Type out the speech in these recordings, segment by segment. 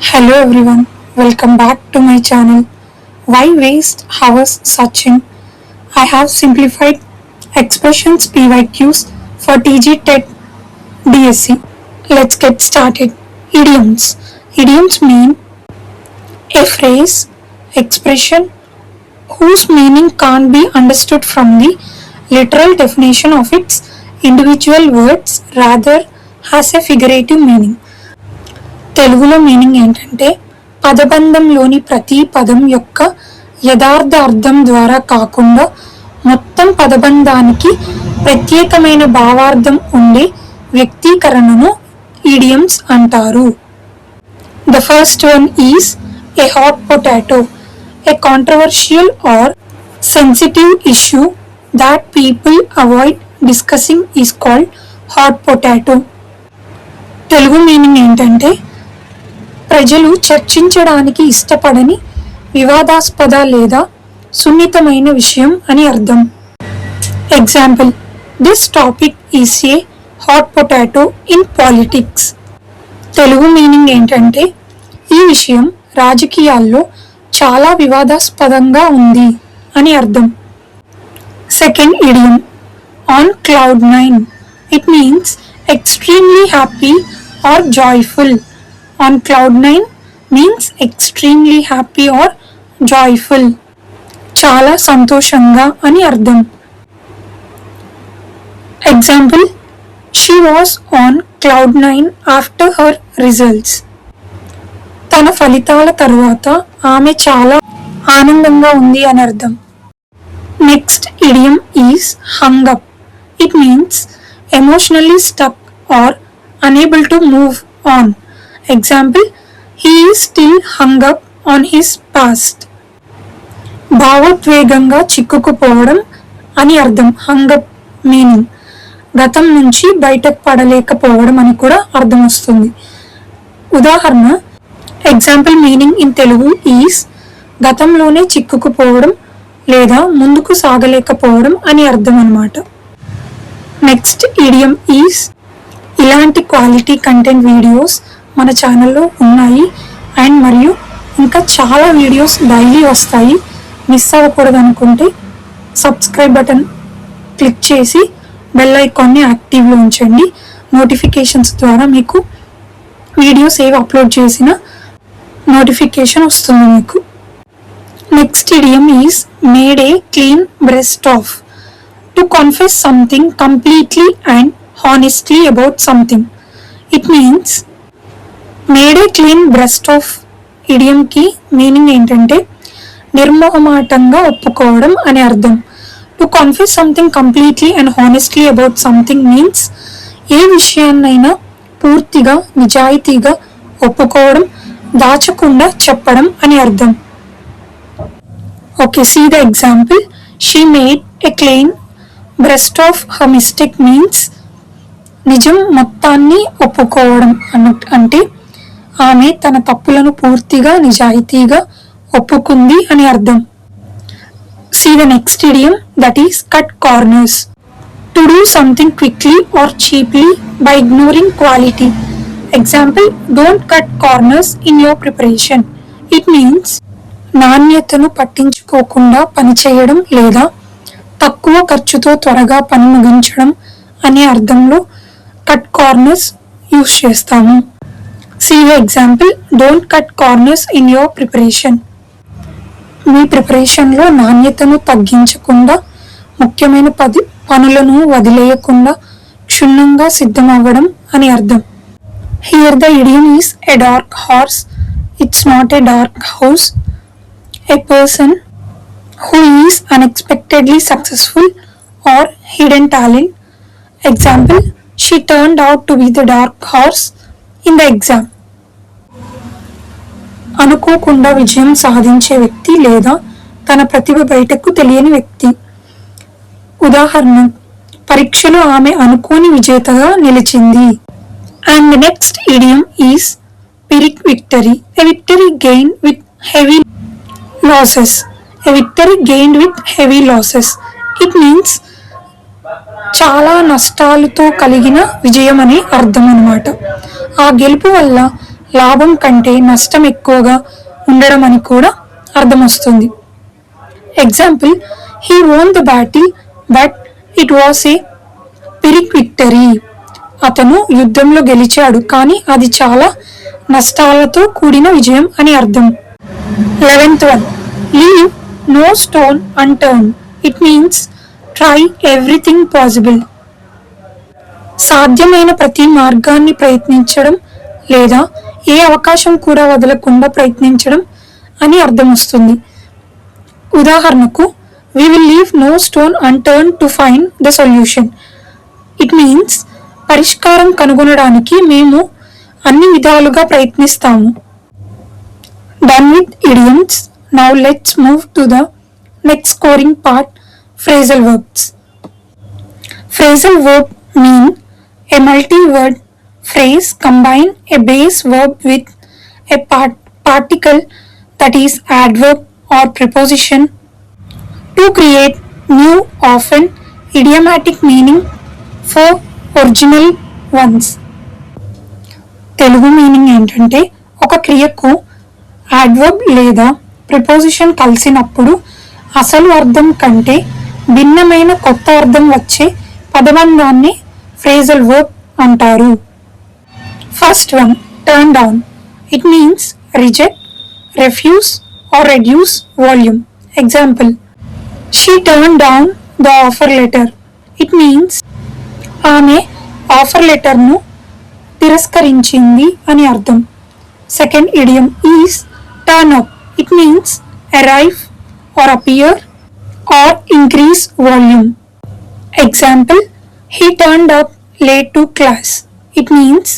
Hello everyone, welcome back to my channel. Why waste hours searching? I have simplified expressions PYQs for TG TET DSC. Let's get started. Idioms. Idioms mean a phrase, expression whose meaning can't be understood from the literal definition of its individual words, rather has a figurative meaning. తెలుగులో meaning ఏంటంటే పదబంధంలోని ప్రతి పదం యొక్క యథార్థ అర్థం ద్వారా కాకుండా మొత్తం పదబంధానికి ప్రత్యేకమైన భావార్థం ఉండే వ్యక్తీకరణను ఇడియమ్స్ అంటారు. The first one is a hot potato. A controversial or sensitive issue that people avoid discussing is called hot potato. Telugu meaning ఏంటంటే ప్రజలు చర్చించడానికి ఇష్టపడని వివాదాస్పద లేదా సున్నితమైన విషయం అని అర్థం. Example, this topic is a hot potato in politics. Telugu meaning ఏంటంటే ఈ విషయం రాజకీయాల్లో చాలా వివాదాస్పదంగా ఉంది అని అర్థం. Second idiom, on cloud nine. It means extremely happy or joyful. On cloud nine means extremely happy or joyful. చాలా సంతోషంగా అని అర్థం. Example, she was on cloud nine after her results. తన ఫలితాల తరువాత ఆమె చాలా ఆనందంగా ఉంది అని అర్థం. Next idiom is hung up. It means emotionally stuck or unable to move on. Example, he is still hung up on his past. భావోద్వేగంగా చిక్కుకుపోవడం అని అర్థం. హంగ్ అప్ మీనింగ్ గతం నుంచి బయటకు పడలేకపోవడం అని కూడా అర్థం వస్తుంది. ఉదాహరణ, example meaning in Telugu is గతంలోనే చిక్కుకుపోవడం లేదా ముందుకు సాగలేకపోవడం అని అర్థం అన్నమాట. నెక్స్ట్ ఇడియం ఈజ్, ఇలాంటి క్వాలిటీ కంటెంట్ వీడియోస్ మన ఛానల్లో ఉన్నాయి అండ్ మరియు ఇంకా చాలా వీడియోస్ డైలీ వస్తాయి. మిస్ అవ్వకూడదు అనుకుంటే సబ్స్క్రైబ్ బటన్ క్లిక్ చేసి బెల్ ఐకాన్ని యాక్టివ్లో ఉంచండి. నోటిఫికేషన్స్ ద్వారా మీకు వీడియోస్ ఏవి అప్లోడ్ చేసినా నోటిఫికేషన్ వస్తుంది మీకు. Next idiom is made a clean breast of. To confess something completely and honestly about something. It means made a clean breast of idiom కి మీనింగ్ ఏంటంటే నిర్మోహమాటంగా ఒప్పుకోవడం అని అర్థం. To confess something completely and honestly about something means ఏ విషయాన్నైనా పూర్తిగా నిజాయితీగా ఒప్పుకోవడం, దాచకుండా చెప్పడం అని అర్థం. Okay, see the example. She made a clean breast of her mistake means నిజం మొత్తాన్ని ఒప్పుకోవడం అంటే ఆమె తన తప్పులను పూర్తిగా నిజాయితీగా ఒప్పుకుంది అని అర్థం. See the next idiom, that is cut corners. To do something quickly or cheaply by ignoring quality. Example, don't cut corners in your preparation. It means నాణ్యతను పట్టించుకోకుండా పనిచేయడం లేదా తక్కువ ఖర్చుతో త్వరగా పని ముగించడం అనే అర్థంలో కట్ కార్నర్స్ యూస్ చేస్తాము. See the example, don't cut corners in your preparation. మీ ప్రిపరేషన్లో నాణ్యతను తగ్గించకుండా ముఖ్యమైన పనులను వదిలేయకుండా క్షుణ్ణంగా సిద్ధమవ్వడం అని అర్థం. Here the idiom is a dark horse. It's not a dark house. A person who is unexpectedly successful or hidden talent. Example, she turned out to be the dark horse in the exam. అనుకోకుండా విజయం సాధించే వ్యక్తి లేదా తన ప్రతిభ బయటకు తెలియని వ్యక్తి. ఉదాహరణ, పరీక్షలో ఆమె అనుకోని విజేతగా నిలిచింది. And the next idiom is Pyrrhic victory. A victory gained with heavy losses. A victory gained with heavy losses. It means చాలా నష్టాలతో కలిగిన విజయం అని అర్థం అన్నమాట. ఆ గెలుపు వల్ల లాభం కంటే నష్టం ఎక్కువగా ఉండడం అని కూడా అర్థం వస్తుంది. Example, he won the battle but it was a pyrrhic victory. అతను యుద్ధంలో గెలిచాడు కానీ అది చాలా నష్టాలతో కూడిన విజయం అని అర్థం. 11th one, leave no stone unturned. It means try everything possible. సాధ్యమైన ప్రతి మార్గాన్ని ప్రయత్నించడం లేదా ఏ అవకాశం కూడా వదలకుండా ప్రయత్నించడం అని అర్థం వస్తుంది. ఉదాహరణకు, we will leave no stone unturned to find the solution. It means పరిష్కారం కనుగొనడానికి మేము అన్ని విధాలుగా ప్రయత్నిస్తాము. Done with idioms. Now let's move to the next scoring part, phrasal verbs. Phrasal verb mean a multi-word phrase combine a base verb with a particle, that is adverb or preposition, to create new, often idiomatic meaning for original ones. Telugu meaning ఏంటంటే, ఒక క్రియకు adverb లేదా preposition కలిసినప్పుడు అసలు అర్థం కంటే భిన్నమైన కొత్త అర్థం వచ్చే పదబంధాన్ని ఫ్రేజల్ వర్బ్ అంటారు. First one, turn down. It means reject, refuse or reduce volume. Example, she turn down the offer letter. It means ఆమె ఆఫర్ లెటర్ను తిరస్కరించింది అని అర్థం. Second idiom is turn up. It means arrive or appear or increase volume. Example, he turned up late to class. It means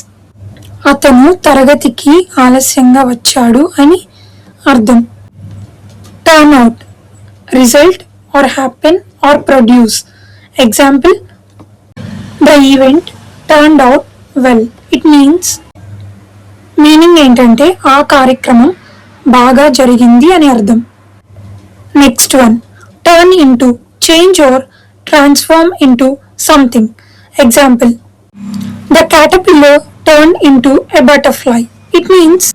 అతను తరగతికి ఆలస్యంగా వచ్చాడు అని అర్థం. Turn out, result or happen or produce. Example, the event turned out well. It means meaning ఏంటంటే ఆ కార్యక్రమం బాగా జరిగింది అని అర్థం. Next one, turn into, change or transform into something. Example, the caterpillar turn into a butterfly. It means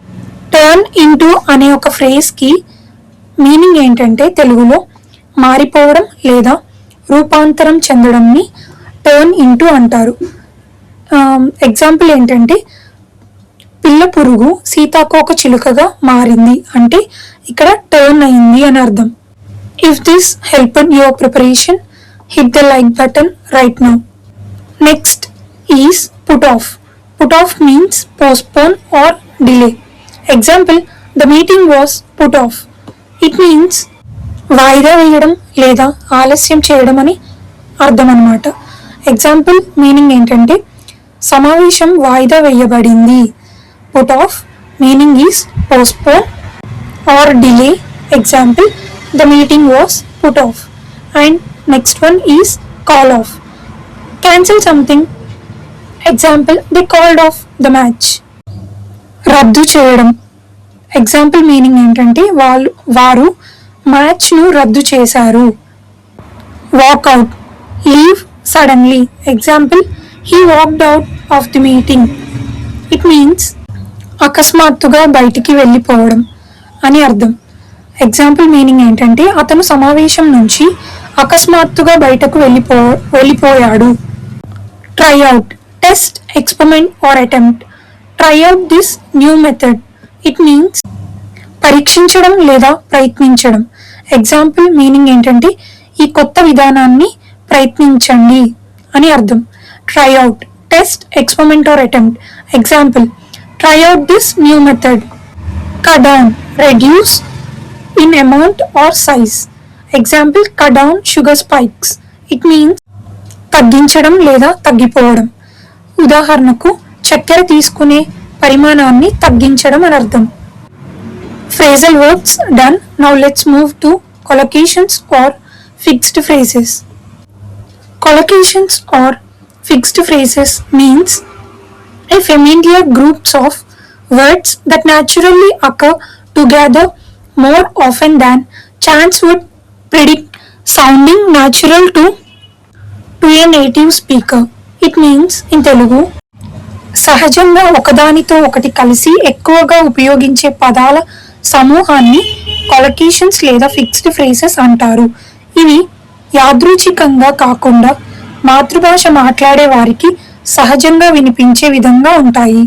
turn into అనే ఒక ఫ్రేజ్కి మీనింగ్ ఏంటంటే తెలుగులో మారిపోవడం లేదా రూపాంతరం చెందడంని టర్న్ ఇంటూ అంటారు. ఎగ్జాంపుల్ ఏంటంటే, పిల్ల పురుగు సీతాకోక చిలుకగా మారింది అంటే ఇక్కడ టర్న్ అయింది అని అర్థం. If this helped your preparation, hit the like button right now. Next is put off. Put off means postpone or delay. Example, the meeting was put off. It means వాయిదా వేయడం లేదా ఆలస్యం చేయడం అని అర్థం అన్నమాట. ఎగ్జాంపుల్ మీనింగ్ ఏంటంటే సమావేశం వాయిదా వేయబడింది. Put off meaning is postpone or delay. Example, the meeting was put off. And next one is call off. Cancel something. Example, they called off the match. రద్దు చేయడం. ఎగ్జాంపుల్ మీనింగ్ ఏంటంటే వారు మ్యాచ్ను రద్దు చేశారు. Walk out, leave suddenly. Example, he walked out of the meeting. It means అకస్మాత్తుగా బయటికి వెళ్ళిపోవడం అని అర్థం. ఎగ్జాంపుల్ మీనింగ్ ఏంటంటే అతను సమావేశం నుంచి అకస్మాత్తుగా బయటకు వెళ్ళిపోయాడు. Try out, test, experiment are attempt. Try out this new method. It means పరీక్షించడం లేదా ప్రయత్నించడం. ఎగ్జాంపుల్ మీనింగ్ ఏంటంటే ఈ కొత్త విధానాన్ని ప్రయత్నించండి అని అర్థం. Try out, test, experiment or attempt. Example, try out this new method. Cut down, reduce in amount or size. Example, cut down sugar spikes. It means తగ్గించడం లేదా తగ్గిపోవడం. ఉదాహరణకు, చక్కెర తీసుకునే పరిమాణాన్ని తగ్గించడం అని అర్థం. Phrasal verbs done. Now let's move to collocations or fixed phrases. Collocations or fixed phrases means a familiar groups of words that naturally occur together more often than chance would predict, sounding natural to a native speaker. It means in Telugu, సహజంగా ఒకదానితో ఒకటి కలిసి ఎక్కువగా ఉపయోగించే పదాల సమూహాన్ని కొలొకేషన్స్ లేదా fixed phrases అంటారు. ఇవి యాదృచ్ఛికంగా కాకుండా మాతృభాష మాట్లాడే వారికి సహజంగా వినిపించే విధంగా ఉంటాయి.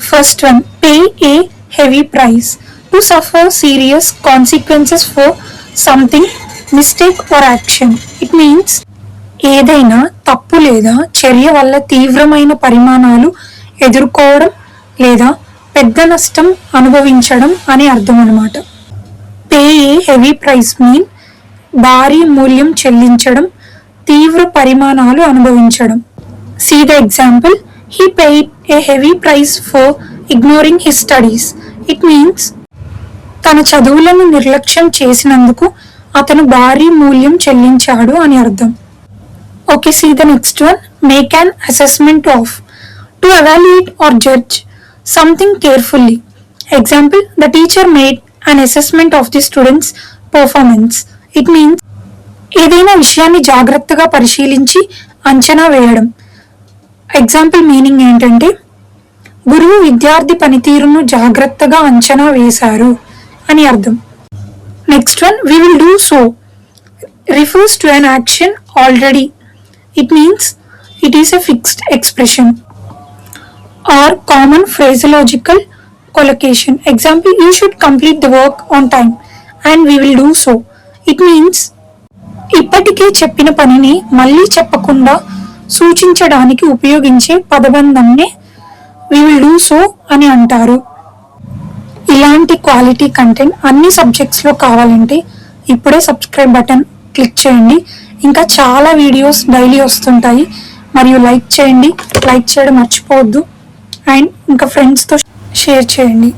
First one, pay A heavy price, to suffer serious consequences for something, mistake are action. It means ఏదైనా తప్పు లేదా చర్య వల్ల తీవ్రమైన పరిమాణాలు ఎదుర్కోవడం లేదా పెద్ద నష్టం అనుభవించడం అని అర్థం అన్నమాట. పే ఏ హెవీ ప్రైస్ మీన్ భారీ మూల్యం చెల్లించడం, తీవ్ర పరిమాణాలు అనుభవించడం. See the example, he paid a heavy price for ignoring his studies. It means తన చదువులను నిర్లక్ష్యం చేసినందుకు అతను భారీ మూల్యం చెల్లించాడు అని అర్థం. Okay, see the next one, make an assessment of, to evaluate or judge something carefully. Example, the teacher made an assessment of the student's performance. It means ఏదైనా విషయాన్ని జాగ్రత్తగా పరిశీలించి అంచనా వేయడం. ఎగ్జాంపుల్ మీనింగ్ ఏంటంటే గురువు విద్యార్థి పనితీరును జాగ్రత్తగా అంచనా వేశారు అని అర్థం. Next one, we will do so refers to an action already. It means it is a fixed expression or common phraseological collocation. Example, you should complete the work on time and we will do so. It means ఇప్పటికే చెప్పిన పనిని మళ్ళీ చెప్పకుండా సూచించడానికి ఉపయోగించే పదబంధంనే we will do so అని అంటారు. ఇలాంటి క్వాలిటీ కంటెంట్ అన్ని సబ్జెక్ట్స్లో కావాలంటే ఇప్పుడే సబ్స్క్రైబ్ బటన్ క్లిక్ చేయండి. ఇంకా చాలా వీడియోస్ డైలీ వస్తుంటాయి. మరియు లైక్ చేయండి, లైక్ చేయడం మర్చిపోవద్దు. అండ్ ఇంకా ఫ్రెండ్స్తో షేర్ చేయండి.